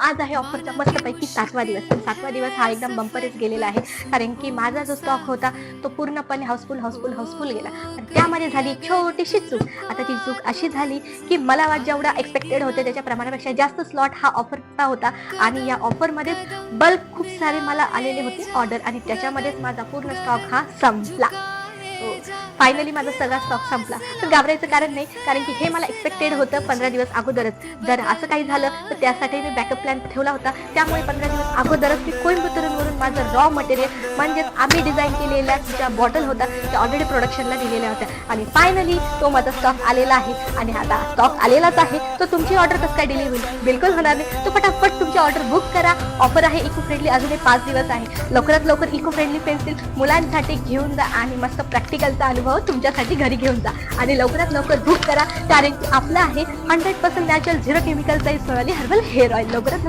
आज आहे ऑफरचा मस्तपैकी 7वा दिवस. तर 7वा दिवस हा एकदम बंपरच गेलेला आहे, कारण की माझा जो स्टॉक होता तो पूर्णपणे हाऊसफुल गेला. पण त्यामध्ये झाली एक छोटीशी चूक. आता ती चूक अशी झाली की मला जेवढा एक्सपेक्टेड होते त्याच्या प्रमाणापेक्षा जास्त स्लॉट हा ऑफरचा होता आणि या ऑफरमध्येच बल्क खूप सारे मला आलेले होते ऑर्डर आणि त्याच्यामध्येच माझा पूर्ण स्टॉक हा संपला. फायनली माझा सगळा स्टॉक संपला. पण घाबरायचं कारण नाही, कारण की हे मला एक्सपेक्टेड होतं 15 दिवस अगोदरच. जर असं काही झालं तर त्यासाठी मी बॅकअप प्लॅन ठेवला होता. त्यामुळे 15 दिवस अगोदरच मी कोइंबतूरवरून माझं रॉ मटेरियल म्हणजेच आम्ही डिझाईन केलेल्या ज्या बॉटल होता त्या ऑलरेडी प्रोडक्शनला दिलेल्या होत्या आणि फायनली तो माझा स्टॉक आलेला आहे. आणि आता स्टॉक आलेलाच आहे, तर तुमची ऑर्डर कसं काय डिले होईल? बिलकुल होणार नाही. तो फटाफट तुमची ऑर्डर बुक करा. ऑफर आहे इको फ्रेंडली, अजून 5 दिवस आहे. लवकरात लवकर इको फ्रेंडली पेन्सिल मुलांसाठी घेऊन जा आणि मस्त प्रॅक्टिकलचा अनुभव तुमच्यासाठी घरी घेऊन जा आणि लवकरात लवकर बुक करा, कारण की आपलं आहे 100% नॅचरल 0 केमिकलचा सोनाली हर्बल हेअर ऑइल. लवकरात